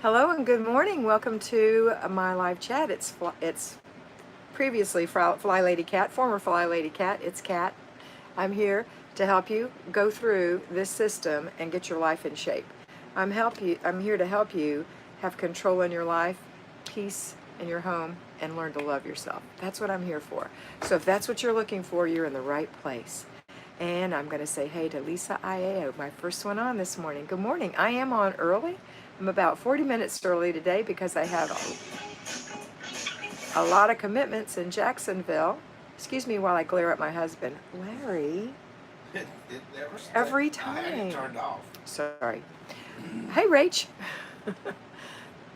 Hello and good morning. Welcome to my live chat. It's previously Flylady Kat, former Flylady Kat. It's Kat. I'm here to help you go through this system and get your life in shape. I'm here to help you have control in your life, peace in your home, and learn to love yourself. That's what I'm here for. So if that's what you're looking for, you're in the right place. And I'm going to say hey to Lisa Iao, my first one on this morning. Good morning. I am on early. I'm about 40 minutes early today because I have a lot of commitments in Jacksonville. Excuse me while I glare at my husband. Larry, It never every I had it time. turned off. Sorry. Hey, Rach.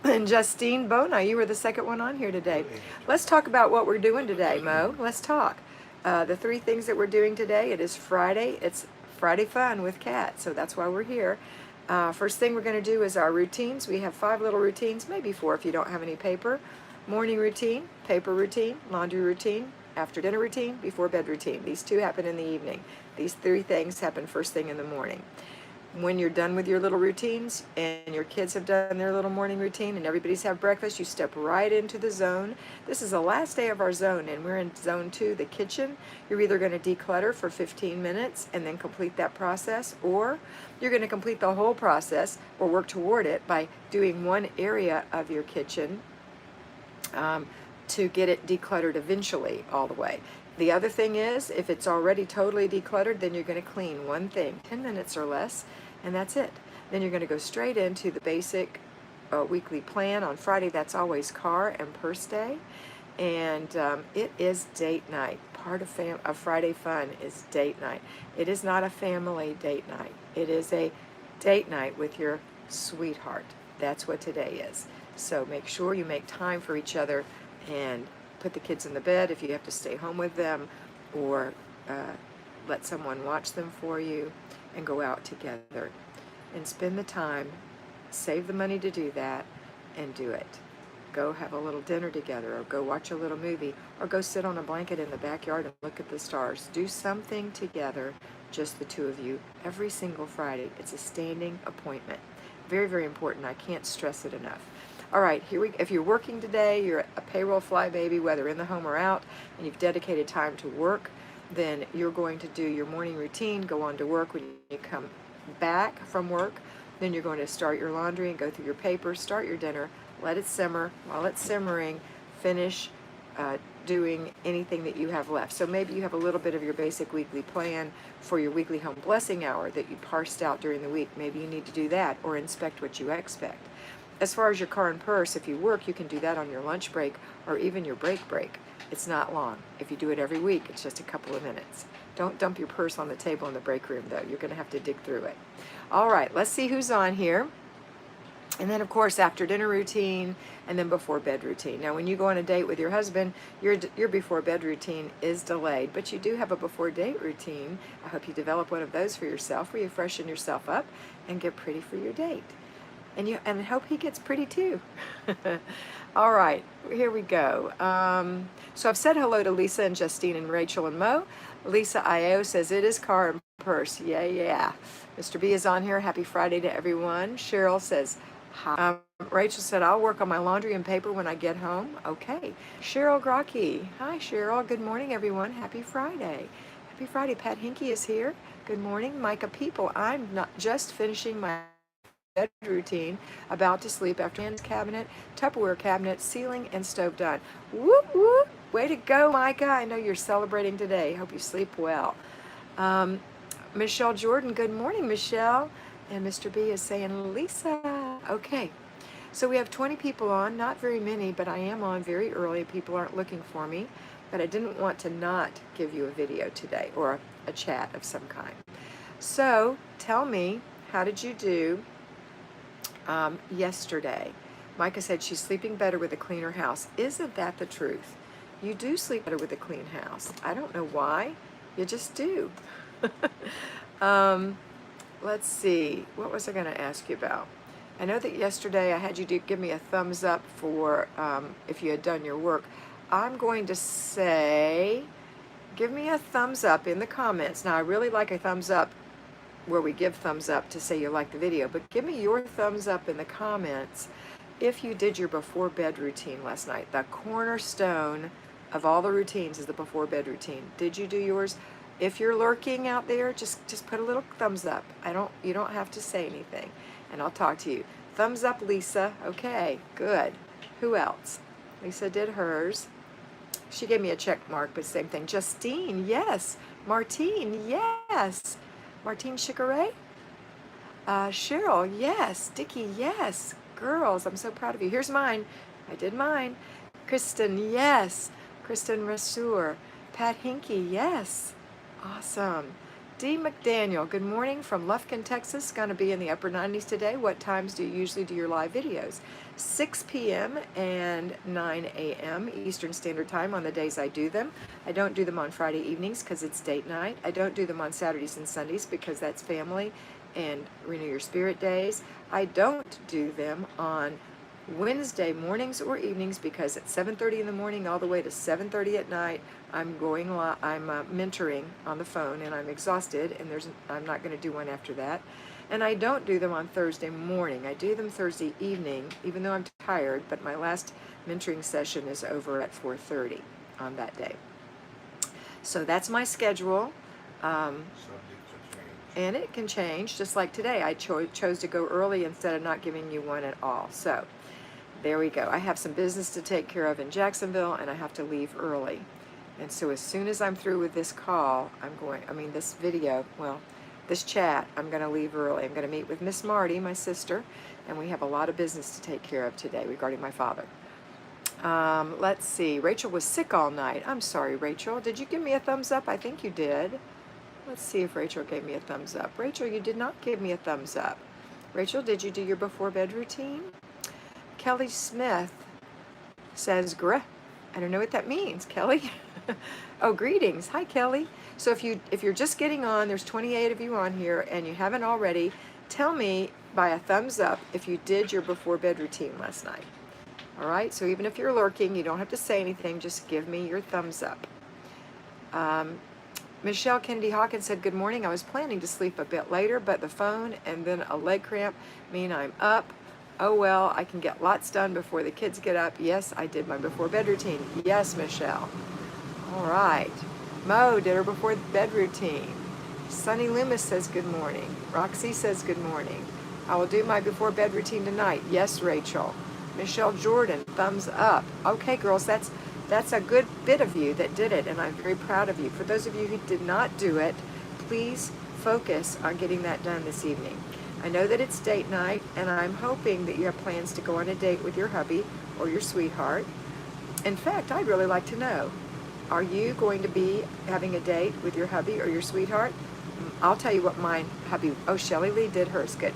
And Justine Bona, you were the second one on here today. Let's talk about what we're doing today, Mo. Let's talk. The three things that we're doing today, it is Friday. It's Friday Fun with Kat, so that's why we're here. First thing we're going to do is our routines. We have 5 little routines, maybe 4 if you don't have any paper. Morning routine, paper routine, laundry routine, after dinner routine, before bed routine. These 2 happen in the evening. These 3 things happen first thing in the morning. When you're done with your little routines and your kids have done their little morning routine and everybody's had breakfast, you step right into the zone. This is the last day of our zone and we're in zone 2, the kitchen. You're either going to declutter for 15 minutes and then complete that process, or you're going to complete the whole process or work toward it by doing one area of your kitchen to get it decluttered eventually all the way. The other thing is, if it's already totally decluttered, then you're going to clean one thing, 10 minutes or less, and that's it. Then you're going to go straight into the basic weekly plan. On Friday, that's always car and purse day, and it is date night. Part of Friday Fun is date night. It is not a family date night. It is a date night with your sweetheart. That's what today is. So make sure you make time for each other and put the kids in the bed if you have to stay home with them, or let someone watch them for you, and go out together and spend the time, save the money to do that, and do it. Go have a little dinner together, or go watch a little movie, or go sit on a blanket in the backyard and look at the stars. Do something together, just the 2 of you, every single Friday. It's a standing appointment. Very, very important. I can't stress it enough. All right, if you're working today, you're a payroll fly baby, whether in the home or out, and you've dedicated time to work, then you're going to do your morning routine, go on to work. When you come back from work, then you're going to start your laundry and go through your papers, start your dinner, let it simmer. While it's simmering, finish doing anything that you have left. So maybe you have a little bit of your basic weekly plan for your weekly home blessing hour that you parsed out during the week. Maybe you need to do that, or inspect what you expect. As far as your car and purse, if you work, you can do that on your lunch break or even your break. It's not long. If you do it every week, it's just a couple of minutes. Don't dump your purse on the table in the break room, though. You're going to have to dig through it. All right, let's see who's on here. And then, of course, after dinner routine, and then before bed routine. Now, when you go on a date with your husband, your before bed routine is delayed, but you do have a before date routine. I hope you develop one of those for yourself, where you freshen yourself up and get pretty for your date. And hope he gets pretty too. All right, here we go. So I've said hello to Lisa and Justine and Rachel and Mo. Lisa Iao says it is car and purse. Yeah. Mr. B is on here. Happy Friday to everyone. Cheryl says hi. Rachel said, I'll work on my laundry and paper when I get home. Okay. Cheryl Grocky. Hi, Cheryl. Good morning, everyone. Happy Friday. Happy Friday. Pat Hinkie is here. Good morning. Micah People. I'm not just finishing my bed routine, about to sleep after Anne's cabinet, Tupperware cabinet, ceiling, and stove done. Whoop, whoop. Way to go, Micah. I know you're celebrating today. Hope you sleep well. Michelle Jordan, good morning, Michelle. And Mr. B is saying, Lisa. Okay. So we have 20 people on, not very many, but I am on very early. People aren't looking for me, but I didn't want to not give you a video today, or a chat of some kind. So tell me, how did you do yesterday? Micah said she's sleeping better with a cleaner house. Isn't that the truth? You do sleep better with a clean house. I don't know why. You just do. Let's see. What was I going to ask you about? I know that yesterday I had you give me a thumbs up for if you had done your work. I'm going to say, give me a thumbs up in the comments. Now, I really like a thumbs up where we give thumbs up to say you like the video, but give me your thumbs up in the comments if you did your before bed routine last night. The cornerstone of all the routines is the before bed routine. Did you do yours? If you're lurking out there, just put a little thumbs up. You don't have to say anything, and I'll talk to you. Thumbs up, Lisa. Okay, good. Who else? Lisa did hers. She gave me a check mark, but same thing. Justine, yes. Martine, yes. Martine Chicoray? Cheryl, yes. Dickie, yes. Girls, I'm so proud of you. Here's mine. I did mine. Kristen, yes. Kristen Rassour. Pat Hinkie, yes. Awesome. Dee McDaniel, good morning from Lufkin, Texas. Going to be in the upper 90s today. What times do you usually do your live videos? 6 p.m. and 9 a.m. Eastern Standard Time on the days I do them. I don't do them on Friday evenings because it's date night. I don't do them on Saturdays and Sundays because that's family and Renew Your Spirit days. I don't do them on Wednesday mornings or evenings because at 7:30 in the morning all the way to 7:30 at night I'm mentoring on the phone and I'm exhausted, and I'm not going to do one after that. And I don't do them on Thursday morning. I do them Thursday evening, even though I'm tired, but my last mentoring session is over at 4:30 on that day. So that's my schedule. And it can change, just like today. I chose to go early instead of not giving you one at all. So there we go. I have some business to take care of in Jacksonville, and I have to leave early. And so as soon as I'm through with this call, this video, this chat, I'm going to leave early. I'm going to meet with Miss Marty, my sister, and we have a lot of business to take care of today regarding my father. Let's see. Rachel was sick all night. I'm sorry, Rachel. Did you give me a thumbs up? I think you did. Let's see if Rachel gave me a thumbs up. Rachel, you did not give me a thumbs up. Rachel, did you do your before bed routine? Kelly Smith says, I don't know what that means, Kelly. Oh, greetings. Hi, Kelly. So if you're just getting on, there's 28 of you on here, and you haven't already, tell me by a thumbs up if you did your before bed routine last night. All right? So even if you're lurking, you don't have to say anything. Just give me your thumbs up. Michelle Kennedy Hawkins said, good morning. I was planning to sleep a bit later, but the phone and then a leg cramp mean I'm up. Oh, well, I can get lots done before the kids get up. Yes, I did my before bed routine. Yes, Michelle. All right. Mo did her before bed routine. Sunny Loomis says good morning. Roxy says good morning. I will do my before bed routine tonight. Yes, Rachel. Michelle Jordan, thumbs up. Okay, girls, that's a good bit of you that did it, and I'm very proud of you. For those of you who did not do it, please focus on getting that done this evening. I know that it's date night, and I'm hoping that you have plans to go on a date with your hubby or your sweetheart. In fact, I'd really like to know, are you going to be having a date with your hubby or your sweetheart? I'll tell you what my hubby, Shelley Lee did hers, good.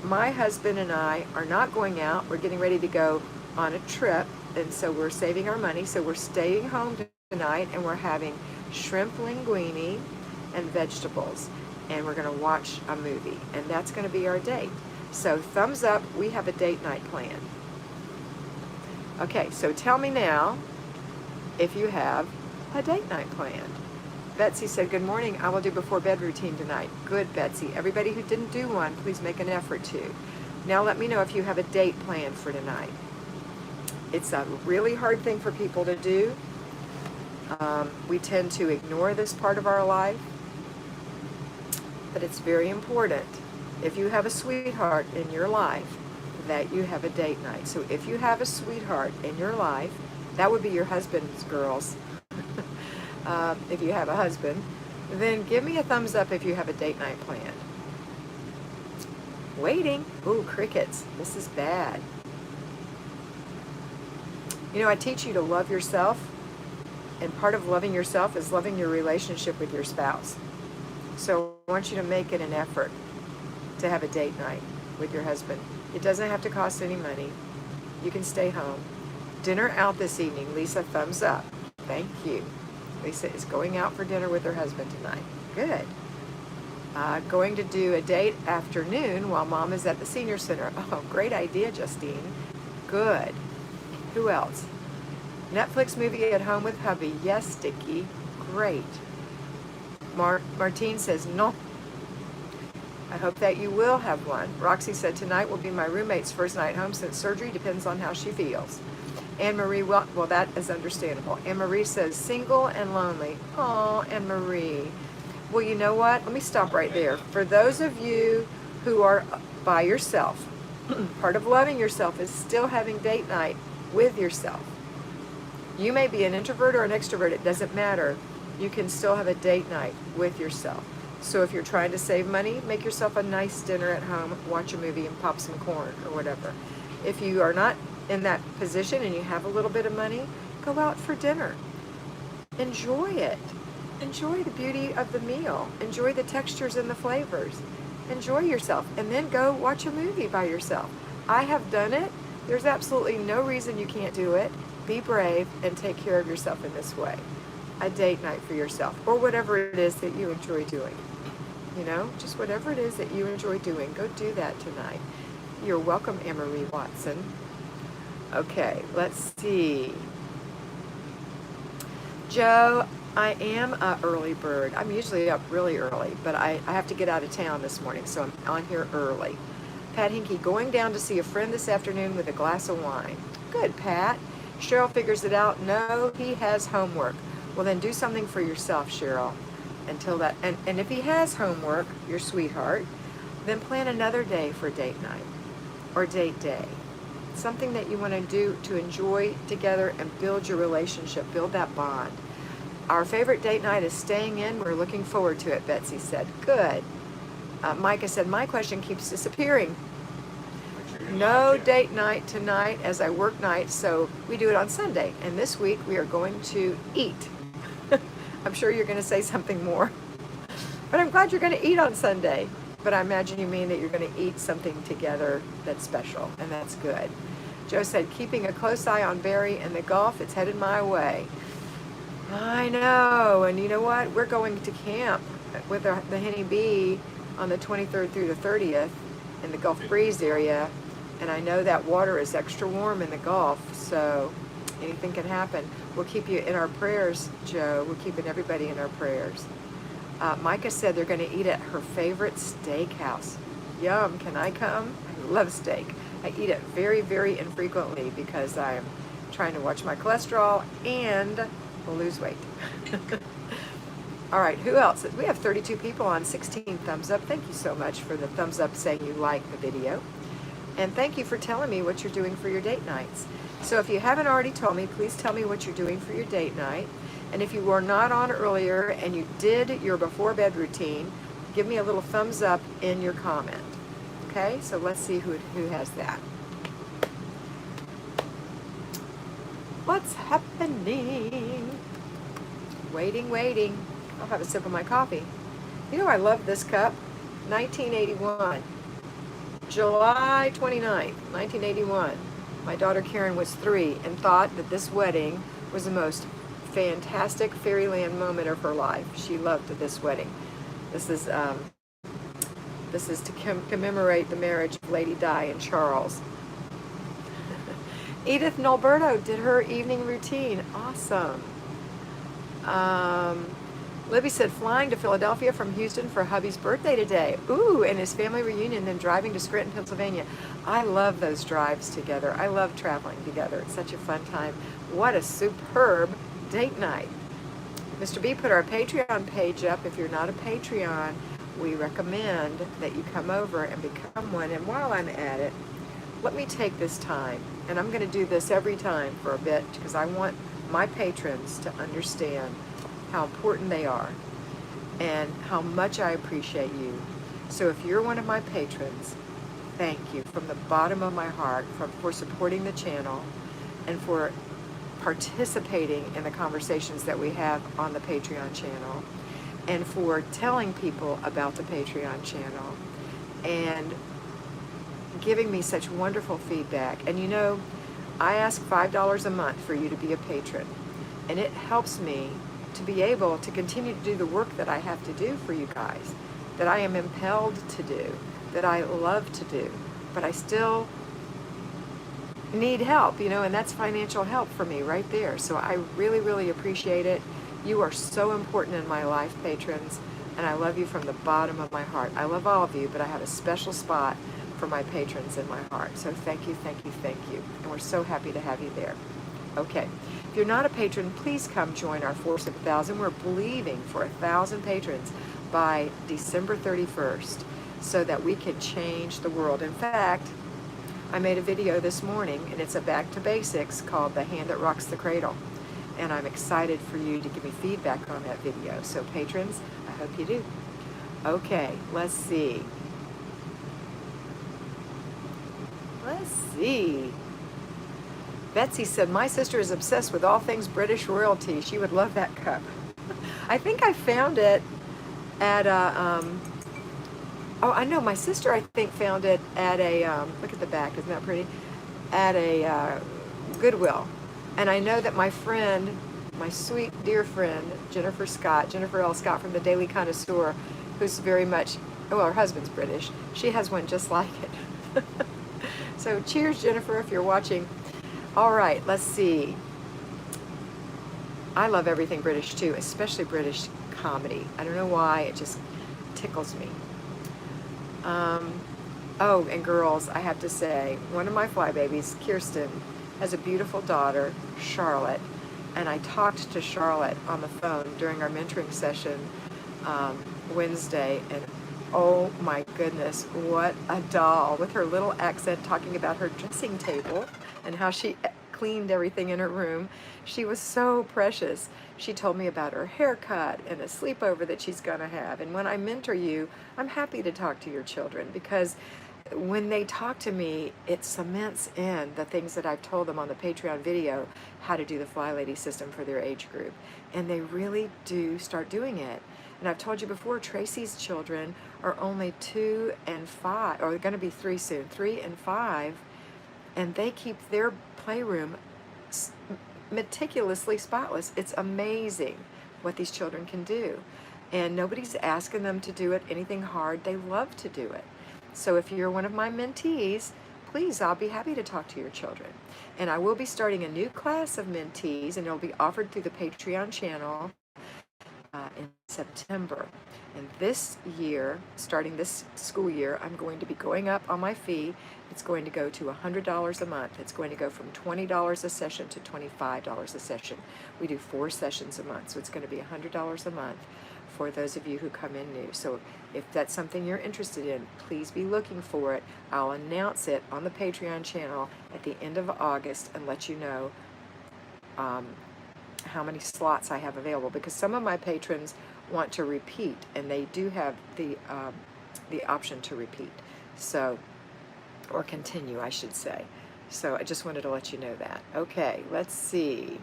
My husband and I are not going out. We're getting ready to go on a trip, and so we're saving our money. So we're staying home tonight, and we're having shrimp linguine and vegetables, and we're going to watch a movie, and that's going to be our date. So thumbs up, we have a date night planned. Okay, so tell me now if you have a date night planned. Betsy said, good morning. I will do before bed routine tonight. Good, Betsy. Everybody who didn't do one, please make an effort to. Now let me know if you have a date planned for tonight. It's a really hard thing for people to do. We tend to ignore this part of our life, but it's very important, if you have a sweetheart in your life, that you have a date night. So if you have a sweetheart in your life, that would be your husband's, girls. If you have a husband, then give me a thumbs up if you have a date night planned. Waiting. Ooh, crickets. This is bad. You know, I teach you to love yourself, and part of loving yourself is loving your relationship with your spouse. So I want you to make it an effort to have a date night with your husband. It doesn't have to cost any money. You can stay home. Dinner out this evening. Lisa, thumbs up. Thank you. Lisa is going out for dinner with her husband tonight. Good. Going to do a date afternoon while Mom is at the senior center. Oh, great idea, Justine. Good. Who else? Netflix movie at home with hubby. Yes, Dickie. Great. Martine says no. I hope that you will have one. Roxy said, tonight will be my roommate's first night home since surgery. Depends on how she feels. Anne-Marie, well, that is understandable. Anne-Marie says, single and lonely. Oh, Anne-Marie. Well, you know what? Let me stop right there. For those of you who are by yourself, part of loving yourself is still having date night with yourself. You may be an introvert or an extrovert. It doesn't matter. You can still have a date night with yourself. So if you're trying to save money, make yourself a nice dinner at home, watch a movie and pop some corn or whatever. If you are not in that position and you have a little bit of money, go out for dinner. Enjoy it. Enjoy the beauty of the meal. Enjoy the textures and the flavors. Enjoy yourself. And then go watch a movie by yourself. I have done it. There's absolutely no reason you can't do it. Be brave and take care of yourself in this way. A date night for yourself, or whatever it is that you enjoy doing. You know, just whatever it is that you enjoy doing, go do that tonight. You're welcome, Anne-Marie Watson. Okay, let's see. Joe, I am an early bird. I'm usually up really early, but I have to get out of town this morning, so I'm on here early. Pat Hinkie, going down to see a friend this afternoon with a glass of wine. Good, Pat. Cheryl figures it out. No, he has homework. Well, then do something for yourself, Cheryl. Until that, and if he has homework, your sweetheart, then plan another day for date night or date day. Something that you want to do to enjoy together and build your relationship, build that bond. Our favorite date night is staying in. We're looking forward to it, Betsy said. Good. Micah said, my question keeps disappearing. No date night tonight as I work nights, so we do it on Sunday. And this week we are going to eat. I'm sure you're going to say something more. But I'm glad you're going to eat on Sunday. But I imagine you mean that you're going to eat something together that's special, and that's good. Joe said, keeping a close eye on Barry and the golf, it's headed my way. I know, and you know what? We're going to camp with the Henny Bee on the 23rd through the 30th in the Gulf Breeze area, and I know that water is extra warm in the Gulf, so anything can happen. We'll keep you in our prayers, Joe. We're keeping everybody in our prayers. Micah said they're going to eat at her favorite steakhouse. Yum, can I come? I love steak. I eat it very, very infrequently because I'm trying to watch my cholesterol and lose weight. All right, who else? We have 32 people on 16 thumbs up. Thank you so much for the thumbs up saying you like the video. And thank you for telling me what you're doing for your date nights. So if you haven't already told me, please tell me what you're doing for your date night. And if you were not on earlier and you did your before bed routine, give me a little thumbs up in your comment. Okay, so let's see who has that. What's happening? Waiting, waiting. I'll have a sip of my coffee. You know, I love this cup. 1981. July 29th, 1981. My daughter Karen was 3 and thought that this wedding was the most fantastic fairyland moment of her life. She loved this wedding. This is to commemorate the marriage of Lady Di and Charles. Edith Nolberto did her evening routine. Awesome. Libby said, flying to Philadelphia from Houston for hubby's birthday today. Ooh, and his family reunion, then driving to Scranton, Pennsylvania. I love those drives together. I love traveling together. It's such a fun time. What a superb date night. Mr. B put our Patreon page up. If you're not a Patreon, we recommend that you come over and become one. And while I'm at it, let me take this time, and I'm going to do this every time for a bit because I want my patrons to understand how important they are and how much I appreciate you. So if you're one of my patrons, thank you from the bottom of my heart for supporting the channel and for participating in the conversations that we have on the Patreon channel and for telling people about the Patreon channel and giving me such wonderful feedback. And you know, I ask $5 a month for you to be a patron, and it helps me to be able to continue to do the work that I have to do for you guys, that I am impelled to do, that I love to do, but I still need help, you know, and that's financial help for me right there. So I really, really appreciate it. You are so important in my life, patrons, and I love you from the bottom of my heart. I love all of you, but I have a special spot for my patrons in my heart. So thank you, thank you, thank you. And we're so happy to have you there. Okay. If you're not a patron, please come join our Force of 1,000. We're believing for 1,000 patrons by December 31st so that we can change the world. In fact, I made a video this morning, and it's a back to basics called The Hand That Rocks the Cradle. And I'm excited for you to give me feedback on that video. So patrons, I hope you do. Okay, let's see. Let's see. Betsy said, my sister is obsessed with all things British royalty. She would love that cup. I think I found it at a, oh, I know, my sister, I think, found it at a, look at the back, isn't that pretty? At a Goodwill. And I know that my friend, my sweet, dear friend, Jennifer L. Scott from the Daily Connoisseur, who's very much, well, her husband's British, she has one just like it. So cheers, Jennifer, if you're watching. All right, let's see. I love everything British too, especially British comedy. I don't know why, it just tickles me. Oh, and girls, I have to say, one of my flybabies, Kirsten, has a beautiful daughter, Charlotte, and I talked to Charlotte on the phone during our mentoring session Wednesday, and oh my goodness, what a doll, with her little accent talking about her dressing table and how she cleaned everything in her room. She was so precious. She told me about her haircut and a sleepover that she's gonna have. And when I mentor you, I'm happy to talk to your children, because when they talk to me, it cements in the things that I've told them on the Patreon video, how to do the Flylady system for their age group. And they really do start doing it. And I've told you before, Tracy's children are only 2 and 5, or they're going to be 3 soon, 3 and 5, and they keep their playroom meticulously spotless. It's amazing what these children can do. And nobody's asking them to do it anything hard. They love to do it. So if you're one of my mentees, please, I'll be happy to talk to your children. And I will be starting a new class of mentees, and it'll be offered through the Patreon channel in September. And this year, starting this school year, I'm going to be going up on my fee. It's going to go to $100 a month. It's going to go from $20 a session to $25 a session. We do 4 sessions a month, so it's going to be $100 a month for those of you who come in new. So if that's something you're interested in, please be looking for it. I'll announce it on the Patreon channel at the end of August and let you know how many slots I have available, because some of my patrons want to repeat, and they do have the option to repeat, so, or continue, I should say. So I just wanted to let you know that. Okay, let's see.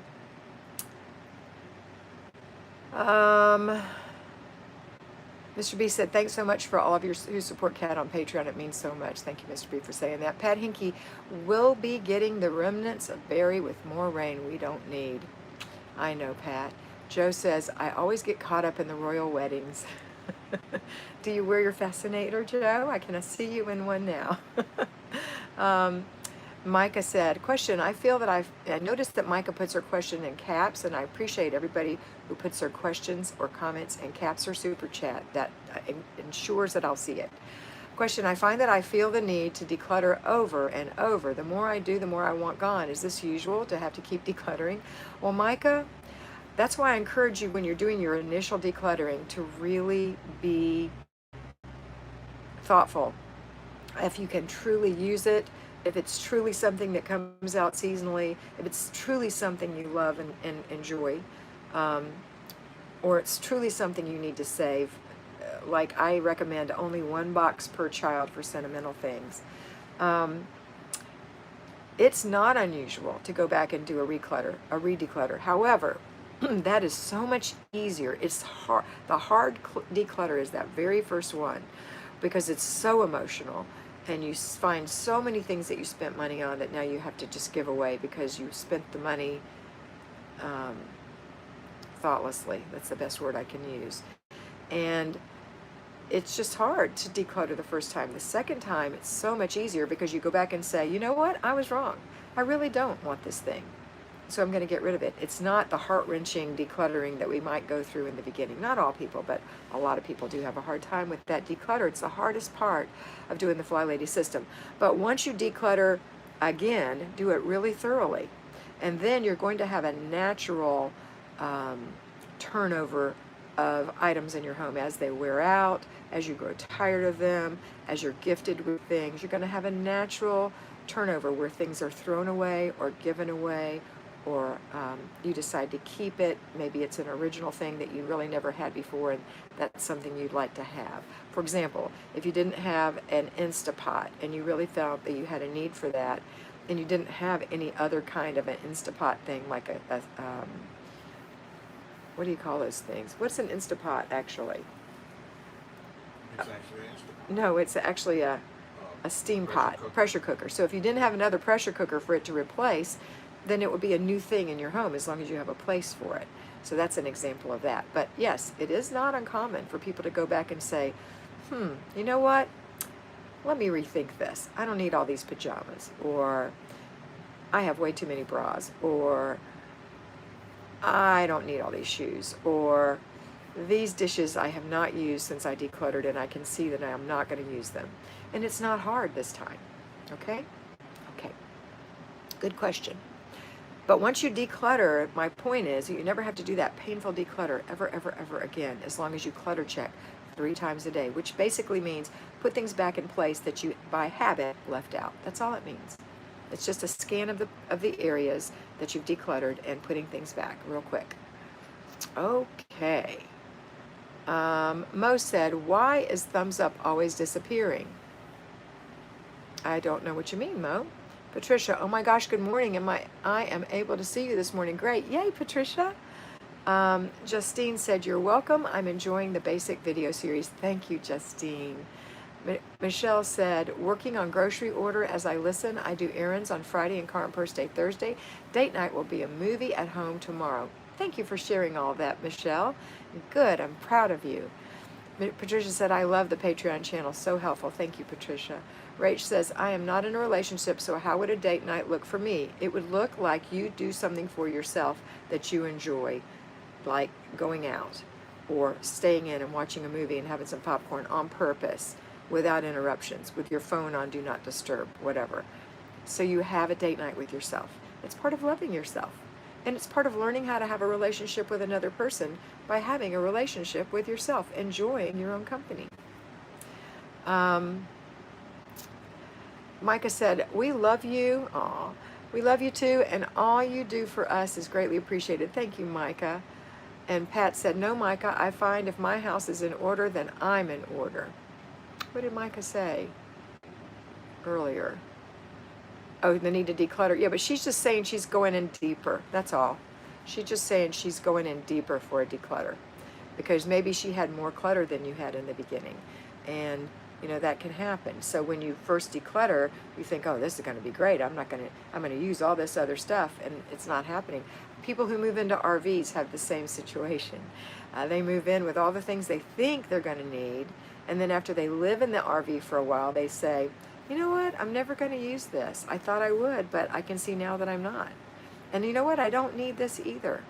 Mr. B said, thanks so much for all of you who support Kat on Patreon. It means so much. Thank you, Mr. B, for saying that. Pat Hinkie will be getting the remnants of Barry with more rain we don't need. I know, Pat. Joe says, I always get caught up in the royal weddings. Do you wear your fascinator, Joe? I can see you in one now. Micah said, question, I feel that I noticed that Micah puts her question in caps, and I appreciate everybody who puts their questions or comments in caps or super chat. That ensures that I'll see it. Question, I find that I feel the need to declutter over and over. The more I do, the more I want gone. Is this usual to have to keep decluttering? Well, Micah, that's why I encourage you when you're doing your initial decluttering to really be thoughtful. If you can truly use it, if it's truly something that comes out seasonally, if it's truly something you love and enjoy, or it's truly something you need to save, like I recommend only 1 box per child for sentimental things. It's not unusual to go back and do a redeclutter. However, that is so much easier. It's hard. The hard declutter is that very first one, because it's so emotional. And you find so many things that you spent money on that now you have to just give away because you spent the money thoughtlessly. That's the best word I can use. And it's just hard to declutter the first time. The second time, it's so much easier because you go back and say, you know what? I was wrong. I really don't want this thing. so I'm going to get rid of it. It's not the heart-wrenching decluttering that we might go through in the beginning. Not all people, but a lot of people do have a hard time with that declutter. It's the hardest part of doing the Flylady system. But once you declutter again, do it really thoroughly. And then you're going to have a natural turnover of items in your home as they wear out, as you grow tired of them, as you're gifted with things. You're going to have a natural turnover where things are thrown away or given away, or you decide to keep it. Maybe it's an original thing that you really never had before, and that's something you'd like to have. For example, if you didn't have an Instapot and you really felt that you had a need for that, and you didn't have any other kind of an Instapot thing, like what do you call those things? What's an Instapot actually? It's actually instant. No, it's actually a steam pot, pressure cooker. So if you didn't have another pressure cooker for it to replace, then it would be a new thing in your home as long as you have a place for it. So that's an example of that. But yes, it is not uncommon for people to go back and say, you know what? Let me rethink this. I don't need all these pajamas, or I have way too many bras, or I don't need all these shoes, or these dishes I have not used since I decluttered and I can see that I am not going to use them. And it's not hard this time. Okay? Okay. Good question. But once you declutter, my point is you never have to do that painful declutter ever, ever, ever again, as long as you clutter check 3 times a day, which basically means put things back in place that you, by habit, left out. That's all it means. It's just a scan of the areas that you've decluttered and putting things back real quick. Okay. Mo said, why is thumbs up always disappearing? I don't know what you mean, Mo. Patricia, oh my gosh, good morning. I am able to see you this morning. Great. Yay, Patricia. Justine said, you're welcome. I'm enjoying the basic video series. Thank you, Justine. Michelle said, working on grocery order as I listen. I do errands on Friday and car and purse day Thursday. Date night will be a movie at home tomorrow. Thank you for sharing all of that, Michelle. Good. I'm proud of you. Patricia said, I love the Patreon channel. So helpful. Thank you, Patricia. Rach says, I am not in a relationship, so how would a date night look for me? It would look like you do something for yourself that you enjoy, like going out or staying in and watching a movie and having some popcorn on purpose without interruptions, with your phone on Do Not Disturb, whatever. So you have a date night with yourself. It's part of loving yourself. And it's part of learning how to have a relationship with another person by having a relationship with yourself, enjoying your own company. Micah said, we love you. Aw, we love you too, and all you do for us is greatly appreciated. Thank you, Micah. And Pat said, no, Micah, I find if my house is in order, then I'm in order. What did Micah say earlier? Oh, the need to declutter. Yeah, but she's just saying she's going in deeper. That's all. She's just saying she's going in deeper for a declutter, because maybe she had more clutter than you had in the beginning. And you know, that can happen. So when you first declutter, you think, oh, this is going to be great. I'm going to use all this other stuff, and it's not happening. People who move into RVs have the same situation. They move in with all the things they think they're going to need, and then after they live in the RV for a while, they say, you know what, I'm never going to use this. I thought I would, but I can see now that I'm not. And you know what, I don't need this either.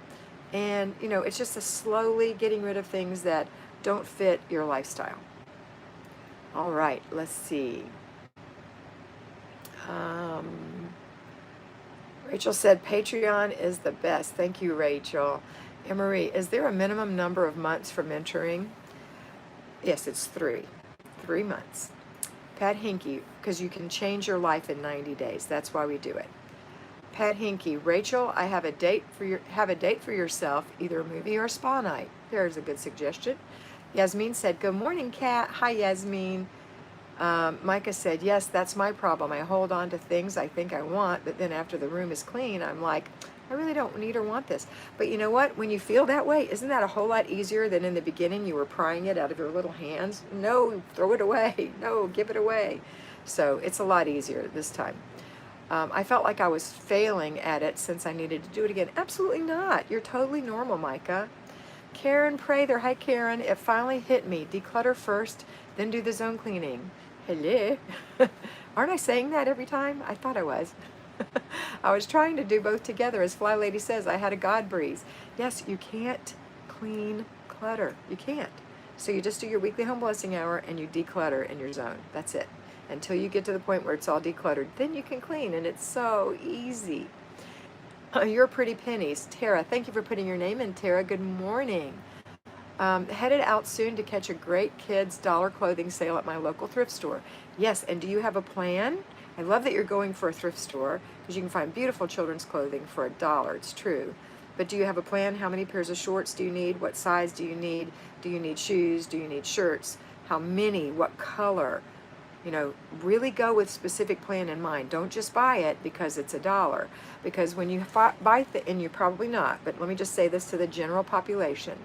And, you know, it's just a slowly getting rid of things that don't fit your lifestyle. All right, let's see. Rachel said, Patreon is the best. Thank you, Rachel. Emery, is there a minimum number of months for mentoring? Yes, it's 3 months. Pat Hinky, because you can change your life in 90 days. That's why we do it. Pat Hinky, Rachel, I have a date for yourself, either a movie or a spa night. There's a good suggestion. Yasmin said, good morning, Kat. Hi, Yasmin. Micah said, yes, that's my problem. I hold on to things I think I want, but then after the room is clean, I'm like, I really don't need or want this. But you know what? When you feel that way, isn't that a whole lot easier than in the beginning you were prying it out of your little hands? No, throw it away. No, give it away. So it's a lot easier this time. I felt like I was failing at it since I needed to do it again. Absolutely not. You're totally normal, Micah. Karen Prather, hi Karen. It finally hit me. Declutter first, then do the zone cleaning. Hello. Aren't I saying that every time? I thought I was. I was trying to do both together. As Flylady says, I had a God breeze. Yes, you can't clean clutter. You can't. So you just do your weekly home blessing hour and you declutter in your zone. That's it. Until you get to the point where it's all decluttered, then you can clean, and it's so easy. You're pretty pennies. Tara, thank you for putting your name in, Tara. Good morning. Headed out soon to catch a great kids' dollar clothing sale at my local thrift store. Yes, and do you have a plan? I love that you're going for a thrift store because you can find beautiful children's clothing for $1. It's true. But do you have a plan? How many pairs of shorts do you need? What size do you need? Do you need shoes? Do you need shirts? How many? What color? You know, really go with specific plan in mind. Don't just buy it because it's $1. Because when you buy and you're probably not, but let me just say this to the general population.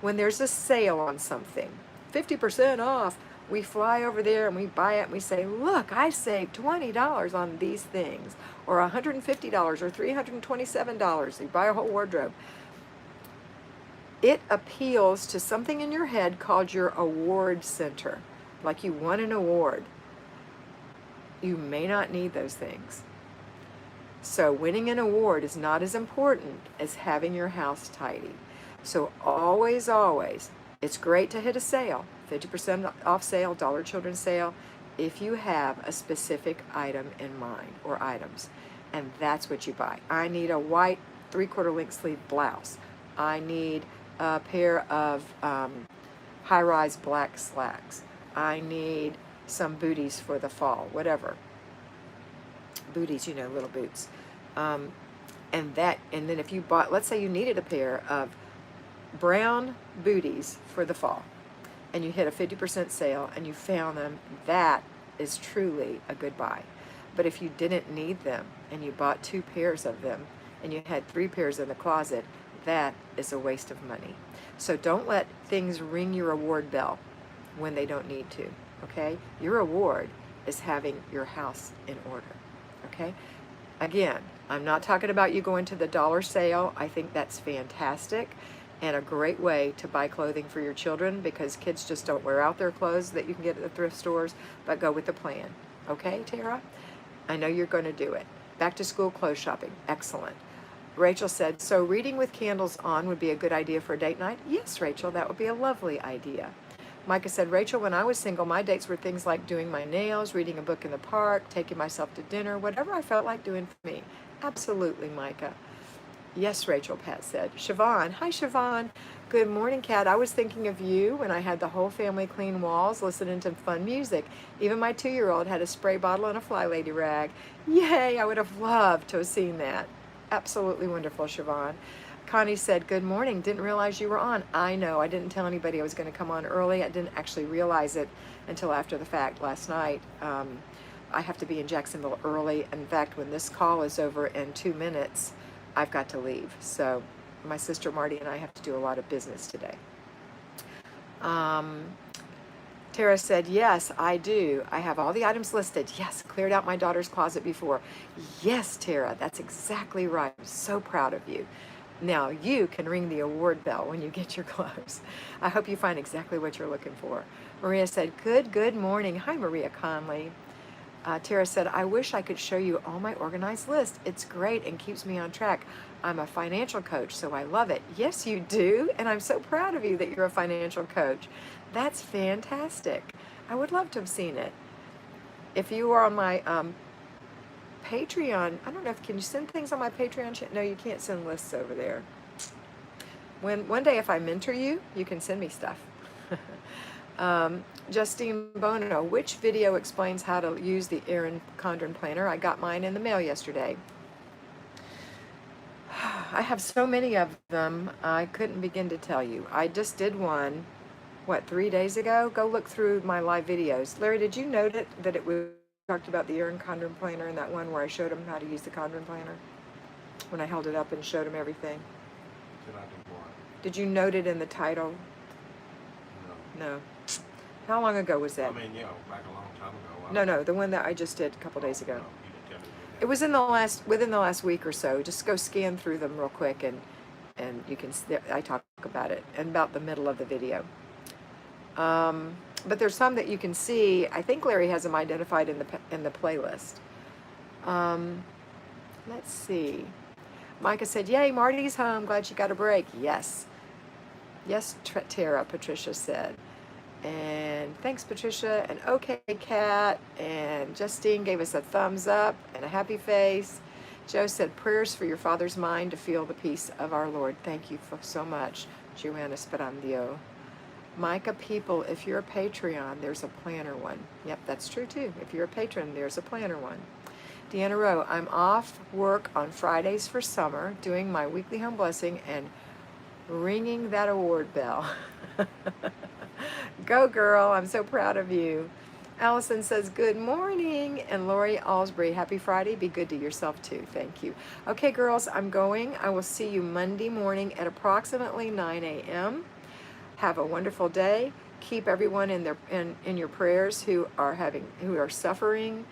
When there's a sale on something, 50% off, we fly over there and we buy it and we say, look, I saved $20 on these things, or $150 or $327. You buy a whole wardrobe. It appeals to something in your head called your award center, like you won an award. You may not need those things. So winning an award is not as important as having your house tidy. So always, always, it's great to hit a sale, 50% off sale, Dollar Children's sale, if you have a specific item in mind, or items. And that's what you buy. I need a white 3/4 length sleeve blouse. I need a pair of high-rise black slacks. I need some booties for the fall, whatever. Booties, you know, little boots. And then if you bought, let's say you needed a pair of brown booties for the fall, and you hit a 50% sale and you found them, that is truly a good buy. But if you didn't need them and you bought 2 pairs of them and you had 3 pairs in the closet, that is a waste of money. So don't let things ring your award bell when they don't need to, okay? Your award is having your house in order, okay? Again, I'm not talking about you going to the dollar sale. I think that's fantastic and a great way to buy clothing for your children, because kids just don't wear out their clothes that you can get at the thrift stores, but go with the plan. Okay, Tara? I know you're going to do it. Back to school clothes shopping. Excellent. Rachel said, so reading with candles on would be a good idea for a date night? Yes, Rachel, that would be a lovely idea. Micah said, Rachel, when I was single, my dates were things like doing my nails, reading a book in the park, taking myself to dinner, whatever I felt like doing for me. Absolutely, Micah. Yes, Rachel, Pat said. Siobhan, hi, Siobhan. Good morning, Kat. I was thinking of you when I had the whole family clean walls, listening to fun music. Even my 2-year-old had a spray bottle and a Flylady rag. Yay, I would have loved to have seen that. Absolutely wonderful, Siobhan. Connie said, good morning. Didn't realize you were on. I know. I didn't tell anybody I was going to come on early. I didn't actually realize it until after the fact last night. I have to be in Jacksonville early. In fact, when this call is over in 2 minutes, I've got to leave. So my sister Marty and I have to do a lot of business today. Tara said, yes, I do. I have all the items listed. Yes, cleared out my daughter's closet before. Yes, Tara, that's exactly right. I'm so proud of you. Now you can ring the award bell when you get your clothes. I hope you find exactly what you're looking for. Maria said, good morning. Hi, Maria Conley. Tara said, I wish I could show you all my organized list. It's great and keeps me on track. I'm a financial coach, so I love it. Yes, you do, and I'm so proud of you that you're a financial coach. That's fantastic. I would love to have seen it. If you are on my Patreon, I don't know if, can you send things on my Patreon? No, you can't send lists over there. One day if I mentor you, you can send me stuff. Justine Bono, which video explains how to use the Erin Condren planner? I got mine in the mail yesterday. I have so many of them, I couldn't begin to tell you. I just did one, 3 days ago? Go look through my live videos. Larry, did you note it, that it was talked about the Erin Condren planner in that one where I showed him how to use the Condren planner? When I held it up and showed him everything. Did you note it in the title? No. How long ago was that? I mean, yeah, back a long time ago. No, the one that I just did a couple days ago. No, you didn't tell me that. It was within the last week or so. Just go scan through them real quick, and you can. I talk about it and about the middle of the video. But there's some that you can see. I think Larry has them identified in the playlist. Let's see. Micah said, yay, Marty's home. Glad you got a break. Yes. Yes, Tara, Patricia said. And thanks, Patricia. And okay, Kat. And Justine gave us a thumbs up and a happy face. Joe said, prayers for your father's mind to feel the peace of our Lord. Thank you so much, Joanna Sperandio. Micah, people, if you're a Patreon, there's a planner one. Yep, that's true too. If you're a patron, there's a planner one. Deanna Rowe, I'm off work on Fridays for summer, doing my weekly home blessing and ringing that award bell. Go girl, I'm so proud of you. Allison says, good morning. And Lori Alsbury, happy Friday. Be good to yourself too. Thank you. Okay, girls, I'm going. I will see you Monday morning at approximately 9 a.m. Have a wonderful day. Keep everyone in your prayers who are suffering,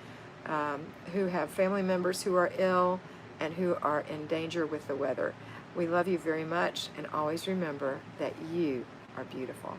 who have family members who are ill, and who are in danger with the weather. We love you very much, and always remember that you are beautiful.